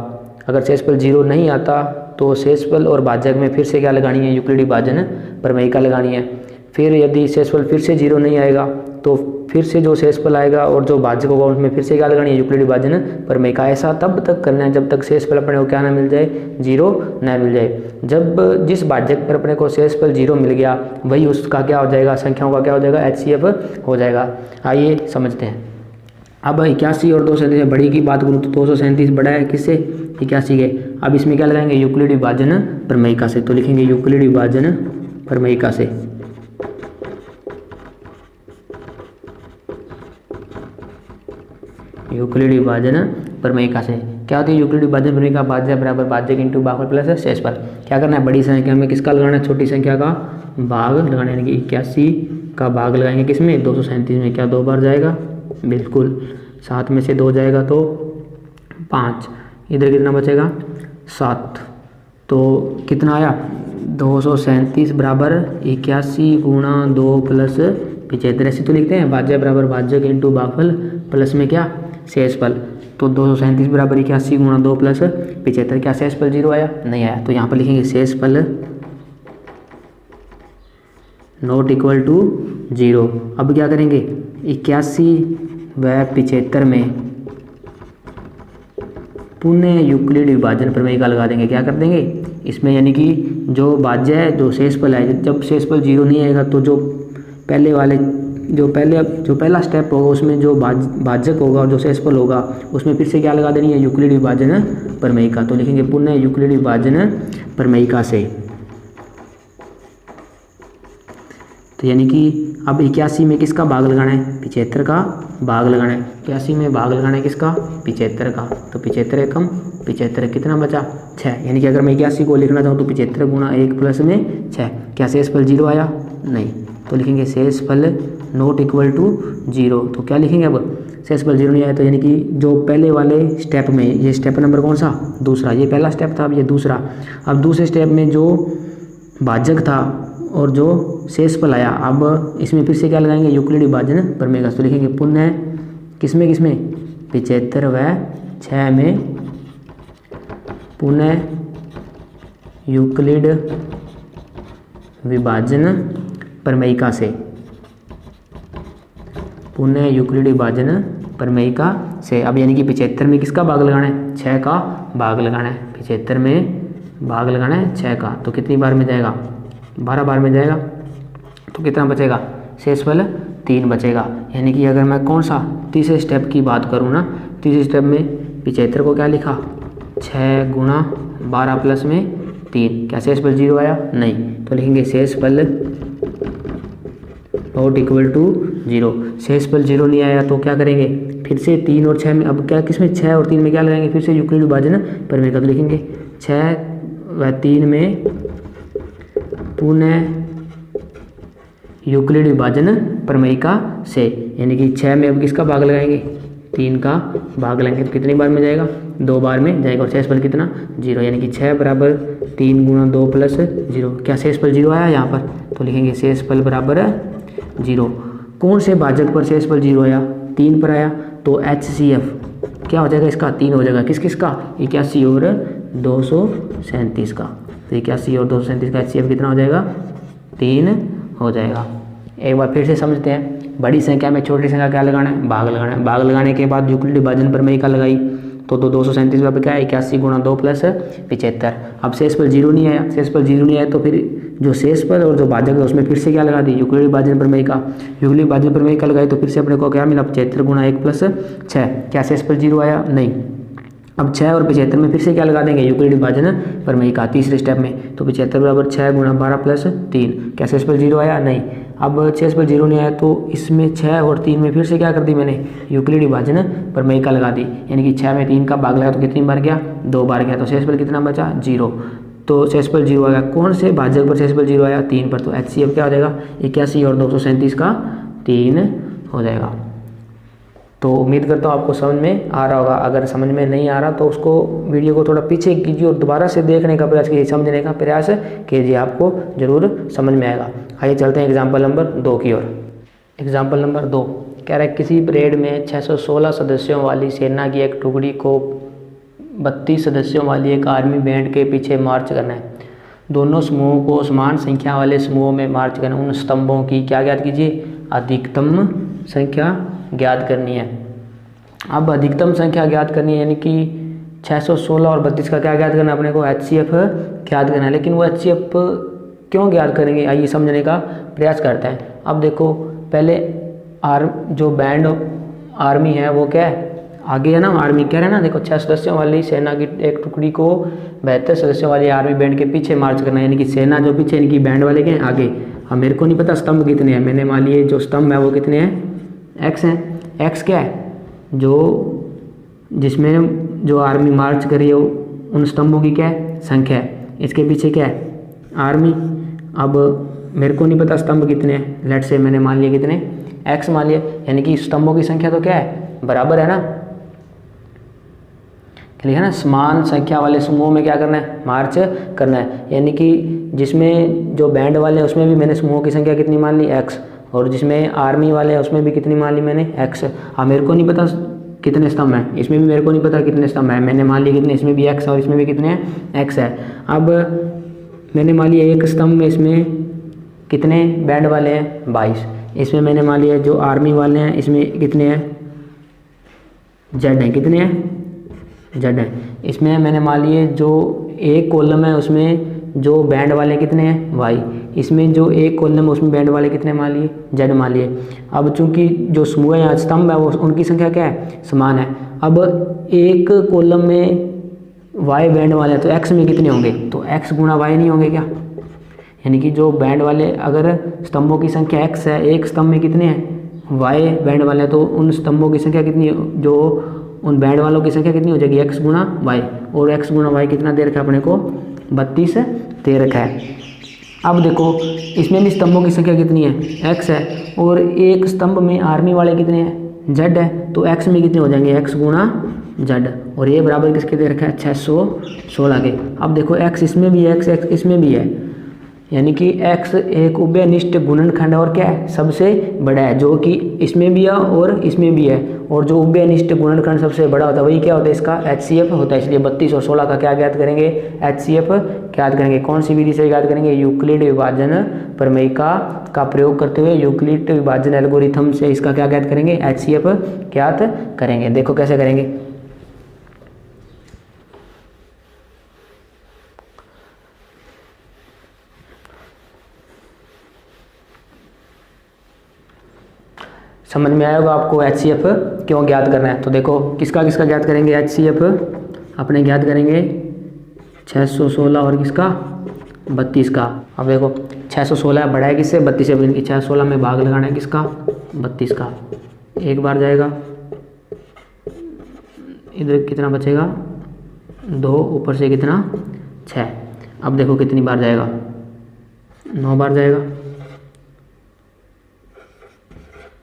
अगर शेषफल 0 नहीं आता तो शेषफल और भाजक में फिर से क्या लगानी है, यूक्लिड विभाजन प्रमेयिका लगानी है। फिर यदि शेषफल फिर से 0 नहीं आएगा तो फिर से जो शेषफल आएगा और जो भाजक होगा उसमें फिर से क्या लगानी है, यूक्लिड विभाजन प्रमेयिका। ऐसा तब तक करना है जब तक शेषफल अपने को क्या ना मिल जाए, 0 ना मिल जाए। जब जिस भाजक पर अपने को शेषफल 0 मिल गया वही उसका क्या हो जाएगा, संख्याओं का क्या हो जाएगा, HCF हो जाएगा। आइए समझते हैं। अब 81 और 237 बड़ी की बात करूँ तो 237 बड़ा है किससे, 81 के। अब इसमें क्या लगाएंगे, यूक्लिड विभाजन प्रमेयिका से। तो लिखेंगे यूक्लिड विभाजन प्रमेयिका से। यूक्लिड विभाजन प्रमेयिका से क्या होती है, यूक्लिड विभाजन प्रमेयिका, भाज्य बराबर भाजक इंटू भागफल प्लस शेषफल। क्या करना है, बड़ी संख्या में किसका लगाना है, छोटी संख्या का भाग लगाना है। यानी कि 81 का भाग लगाएंगे किसमें, 237 में। क्या 2 बार जाएगा, बिल्कुल। 7 में से 2 जाएगा तो 5, इधर कितना बचेगा, 7। तो कितना आया, 237 बराबर 81 गुणा 2 प्लस 75। ऐसे तो लिखते हैं, भाज्य बराबर भाजक इंटू भागफल प्लस में क्या, शेषफल। तो 237 बराबर 81 गुणा 2 प्लस 75। क्या शेषफल 0 आया, नहीं आया। तो यहाँ पर लिखेंगे शेषफल नॉट इक्वल टू 0। अब क्या करेंगे, 81 व 75 में पुनः यूक्लिड विभाजन प्रमेय का लगा देंगे। क्या कर देंगे, इसमें यानी कि जो भाज्य है, जो शेषफल है, जब शेषफल 0 नहीं आएगा तो जो पहला स्टेप होगा उसमें जो भाजक होगा और जो शेषफल होगा उसमें फिर से क्या लगा देनी है, यूक्लिड विभाजन प्रमेयिका। तो लिखेंगे पुनः यूक्लिड विभाजन प्रमेयिका से। तो यानी कि अब 81 में किसका भाग लगाना है, 75 का भाग लगाना है। 81 में भाग लगाना है किसका, 75 का। तो 75 एकम 75 कितना बचा, 6। यानी कि अगर मैं 81 को लिखना चाहूँ तो 75 गुणा 1 प्लस में 6। क्या शेषफल 0 आया, नहीं। तो लिखेंगे शेषफल नॉट इक्वल टू 0। तो क्या लिखेंगे अब, शेषफल 0 नहीं आया तो यानी कि जो पहले वाले स्टेप में, ये स्टेप नंबर कौन सा, दूसरा, ये पहला स्टेप था, अब ये दूसरा। अब दूसरे स्टेप में जो भाजक था और जो शेषफल आया, अब इसमें फिर से क्या लगाएंगे, यूक्लिड विभाजन प्रमेय। तो लिखेंगे पुनः किसमें 75 व 6 में पुनः यूक्लिड विभाजन प्रमेयिका से, पुनः यूक्लिड विभाजन प्रमेयिका से। अब यानी कि 75 में किसका भाग लगाना है, 6 का भाग लगाना है। 75 में भाग लगाना है 6 का। तो कितनी बार में जाएगा, 12 बार में जाएगा। तो कितना बचेगा, शेषफल 3 बचेगा। यानी कि अगर मैं कौन सा तीसरे स्टेप की बात करूँ ना, तीसरे स्टेप में 75 को क्या लिखा, 6 गुणा 12 प्लस में 3। क्या शेषफल 0 आया, नहीं। तो लिखेंगे शेषफल नॉट इक्वल टू 0। शेषफल 0 नहीं आया तो क्या करेंगे, फिर से 3 और 6 में, अब क्या किसमें 6 और 3 में क्या लगाएंगे, फिर से यूक्लिड विभाजन प्रमेयिका। तो लिखेंगे 6 व 3 में पुनः यूक्लिड विभाजन प्रमेयिका से। यानी कि 6 में अब किसका भाग लगाएंगे, 3 का भाग लगाएंगे। तो कितनी बार में जाएगा, 2 बार में जाएगा। और शेषफल कितना, 0। यानी कि 6 बराबर 3 गुणा 2 प्लस 0। क्या शेषफल 0 आया यहाँ पर, तो लिखेंगे शेषफल बराबर 0। कौन से भाजक पर शेषफल 0 आया, 3 पर आया। तो HCF क्या हो जाएगा, इसका 3 हो जाएगा। किस किस का, 81 और 237 का। तो 81 और 237 का HCF कितना हो जाएगा, 3 हो जाएगा। एक बार फिर से समझते हैं। बड़ी संख्या में छोटी संख्या क्या लगाना है, भाग लगाना है। भाग लगाने के बाद यूक्लिड विभाजन प्रमेयिका लगाई तो 237 पर क्या है, 81 गुणा 2 प्लस 75। अब शेषफल 0 नहीं आया, शेषफल 0 नहीं आया तो फिर जो शेषफल और जो भाजक है उसमें फिर से क्या लगा दी, यूक्लिड विभाजन प्रमेयिका। यूक्लिड विभाजन प्रमेयिका लगाई तो फिर से अपने को क्या मिला, 75 गुणा 1 प्लस 6। क्या शेषफल 0 आया, नहीं। अब 6 और 75 में फिर से क्या लगा देंगे, यूक्लिड विभाजन प्रमेयिका तीसरे स्टेप में। तो 75 बराबर 6 गुणा 12 प्लस 3। क्या शेषफल 0 आया, नहीं। अब शेषफल 0 नहीं आया तो इसमें 6 और 3 में फिर से क्या कर दी मैंने, यूक्लिड विभाजन प्रमेयिका लगा दी। यानी कि 6 में 3 का भाग लगा तो कितनी बार गया, 2 बार गया। तो शेषफल कितना बचा, 0। तो शेषफल 0 आ गया। कौन से भाजक पर शेषफल 0 आया, 3 पर। तो HCF क्या हो जाएगा, 81 और 237 का 3 हो जाएगा। तो उम्मीद करता हूँ आपको समझ में आ रहा होगा। अगर समझ में नहीं आ रहा तो उसको वीडियो को थोड़ा पीछे कीजिए और दोबारा से देखने का प्रयास कीजिए, समझने का प्रयास कीजिए, आपको ज़रूर समझ में आएगा। आइए चलते हैं एग्जाम्पल नंबर 2 की ओर। एग्जाम्पल नंबर 2 कह रहा है, किसी परेड में 616 सदस्यों वाली सेना की एक टुकड़ी को 32 सदस्यों वाली एक आर्मी बैंड के पीछे मार्च करना है। दोनों समूहों को समान संख्या वाले समूहों में मार्च करना। उन स्तंभों की क्या ज्ञात कीजिए, अधिकतम संख्या ज्ञात करनी है। अब अधिकतम संख्या ज्ञात करनी है, यानी कि 616 और 32 का क्या ज्ञात करना है, अपने को HCF ज्ञात करना है। लेकिन वो HCF क्यों ज्ञात करेंगे, आइए समझने का प्रयास करते हैं। अब देखो पहले जो बैंड आर्मी है वो क्या है, आगे है ना, आर्मी कह रहे हैं ना। देखो 6 सदस्यों वाली सेना की एक टुकड़ी को 72 सदस्यों वाली आर्मी बैंड के पीछे मार्च करना है। यानी कि सेना जो पीछे, इनकी बैंड वाले के आगे। अब मेरे को नहीं पता स्तंभ कितने हैं, मैंने मान लिए जो स्तंभ है वो कितने हैं, X हैं। X क्या है, जो जिसमें जो आर्मी मार्च करी है उन स्तंभों की क्या है, संख्या है। इसके पीछे क्या है, आर्मी। अब मेरे को नहीं पता स्तंभ कितने हैं, लेट से मैंने मान लिए कितने, X मान लिए। यानी कि स्तंभों की संख्या तो क्या है, बराबर है ना, लिखा ना, समान संख्या वाले समूहों में क्या करना है, मार्च करना है। यानी कि जिसमें जो बैंड वाले हैं उसमें भी मैंने समूहों की संख्या कितनी मान ली, X। और जिसमें आर्मी वाले हैं उसमें भी कितनी मान ली मैंने, X। अब मेरे को नहीं पता कितने स्तंभ हैं, इसमें भी मेरे को नहीं पता कितने स्तंभ हैं, मैंने मान ली कितने, इसमें भी X और इसमें भी कितने हैं, X है। अब मैंने मान लिया एक स्तंभ में इसमें कितने बैंड वाले हैं, 22। इसमें मैंने मान लिया जो आर्मी वाले हैं इसमें कितने हैं, Z हैं, कितने हैं, जेड है। इसमें मैंने मान लिए जो एक कॉलम है उसमें जो बैंड वाले कितने हैं वाई, इसमें जो एक कॉलम है उसमें बैंड वाले कितने मान लिए जेड मान लिए। अब चूंकि जो समूह है या स्तंभ है वो उनकी संख्या क्या है समान है। अब एक कॉलम में वाई बैंड वाले हैं तो एक्स में कितने होंगे, तो एक्स गुणा वाई नहीं होंगे क्या, यानी कि जो बैंड वाले अगर स्तंभों की संख्या एक्स है, एक स्तंभ में कितने हैं वाई बैंड वाले हैं, तो उन स्तंभों की संख्या कितनी, जो उन बैंड वालों की संख्या कितनी हो जाएगी एक्स गुणा वाई, और एक्स गुणा वाई कितना दे रखा है अपने को 32 दे रखा है। अब देखो इसमें भी स्तंभों की संख्या कितनी है एक्स है, और एक स्तंभ में आर्मी वाले कितने हैं जेड है, तो एक्स में कितने हो जाएंगे एक्स गुणा जेड, और ये बराबर किसके दे रखा है 616 के। अब देखो एक्स इसमें भी है एक्स इसमें भी है, यानी कि x एक उभयनिष्ठ गुणनखंड और क्या है सबसे बड़ा है, जो कि इसमें भी है और इसमें भी है, और जो उभयनिष्ठ गुणनखंड सबसे बड़ा होता है वही क्या होता है इसका HCF होता है। इसलिए 32 और 16 का क्या ज्ञात करेंगे HCF ज्ञात करेंगे। कौन सी विधि से ज्ञात करेंगे, यूक्लिड विभाजन प्रमेयिका का प्रयोग करते हुए यूक्लिड विभाजन एल्गोरिथम से इसका क्या ज्ञात करेंगे HCF ज्ञात करेंगे। देखो कैसे करेंगे, समझ में आया होगा आपको HCF क्यों ज्ञात करना है। तो देखो किसका किसका ज्ञात करेंगे HCF, अपने ज्ञात करेंगे 616 और किसका 32 का। अब देखो 616 बड़ा है किससे 32 से, 616 में भाग लगाना है किसका 32 का, एक बार जाएगा, इधर कितना बचेगा 2, ऊपर से कितना 6। अब देखो कितनी बार जाएगा 9 बार जाएगा,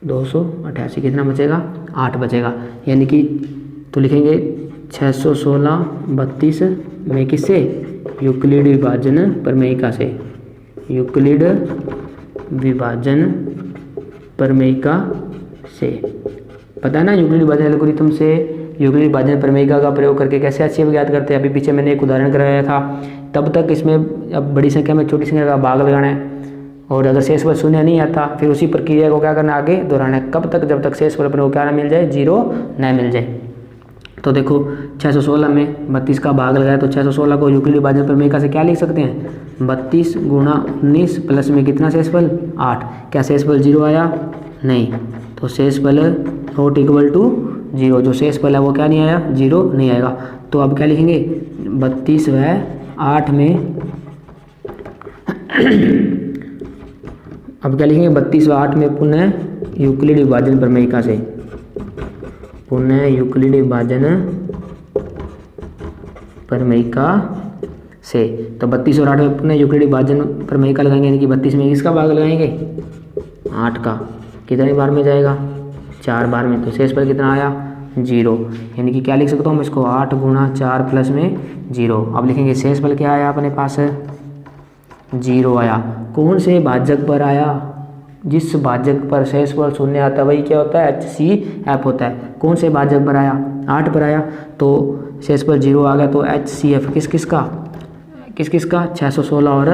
288, कितना बचेगा 8 बचेगा, यानी कि तो लिखेंगे 616 32 में किससे यूक्लिड विभाजन प्रमेयिका से, यूक्लिड विभाजन प्रमेयिका से पता है ना, यूक्लिड विभाजन एल्गोरिथम से यूक्लिड विभाजन प्रमेयिका का प्रयोग करके कैसे HCF ज्ञात करते हैं। अभी पीछे मैंने एक उदाहरण कराया था, तब तक इसमें अब बड़ी संख्या में छोटी संख्या का भाग लगाना है, और अगर शेषफल शून्य नहीं आता फिर उसी प्रक्रिया को क्या करना आगे दोहराना है, कब तक जब तक शेषफल अपने को क्या ना मिल जाए 0 न मिल जाए। तो देखो 616 में 32 का भाग लगाया, तो 616 को यूक्लिड विभाजन प्रमेयिका से क्या लिख सकते हैं 32 गुणा 19 प्लस में कितना शेषफल 8। क्या शेषफल 0 आया, नहीं, तो शेषफल नॉट इक्वल टू 0, जो शेषफल है वो क्या नहीं आया 0 नहीं आएगा। तो अब क्या लिखेंगे 32 व 8 में अब क्या लिखेंगे 32 व 8 में पुनः यूक्लिड विभाजन प्रमेयिका से, पुनः यूक्लिड विभाजन प्रमेयिका से। तो 32 और 8 में पुनः यूक्लिड विभाजन प्रमेयिका लगाएंगे, यानी कि 32 में किसका भाग लगाएंगे 8 का, कितनी बार में जाएगा 4 बार में, तो शेषफल कितना आया 0, यानी कि क्या लिख सकता हूँ मैं इसको 8 गुणा 4 प्लस में 0। अब लिखेंगे शेषफल क्या आया अपने पास 0 आया। कौन से भाजक पर आया, जिस भाजक पर शेषफल शून्य आता है वही क्या होता है HCF होता है। कौन से भाजक पर आया 8 पर आया, तो शेषफल 0 आ गया, तो HCF किस किस का 616 और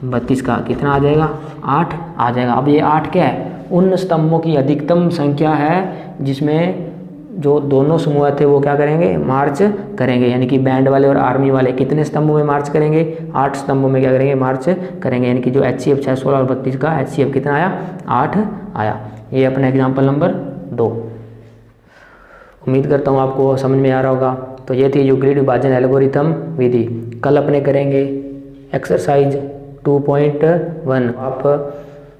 32 का कितना आ जाएगा 8 आ जाएगा। अब ये 8 क्या है, उन स्तंभों की अधिकतम संख्या है जिसमें जो दोनों समूह थे वो क्या करेंगे मार्च करेंगे, यानी कि बैंड वाले और आर्मी वाले कितने स्तंभों में मार्च करेंगे 8 स्तंभों में क्या करेंगे मार्च करेंगे, यानी कि जो HCF 616 और 32 का HCF कितना आया 8 आया। ये अपना एग्जाम्पल नंबर 2। उम्मीद करता हूँ आपको समझ में आ रहा होगा। तो ये थी यूक्लिड विभाजन एल्गोरिथम विधि। कल अपने करेंगे एक्सरसाइज 2.1। आप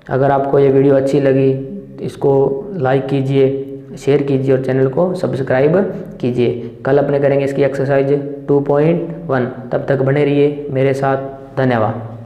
अगर आपको ये वीडियो अच्छी लगी तो इसको लाइक कीजिए, शेयर कीजिए और चैनल को सब्सक्राइब कीजिए। कल अपने करेंगे इसकी एक्सरसाइज 2.1। तब तक बने रहिए मेरे साथ। धन्यवाद।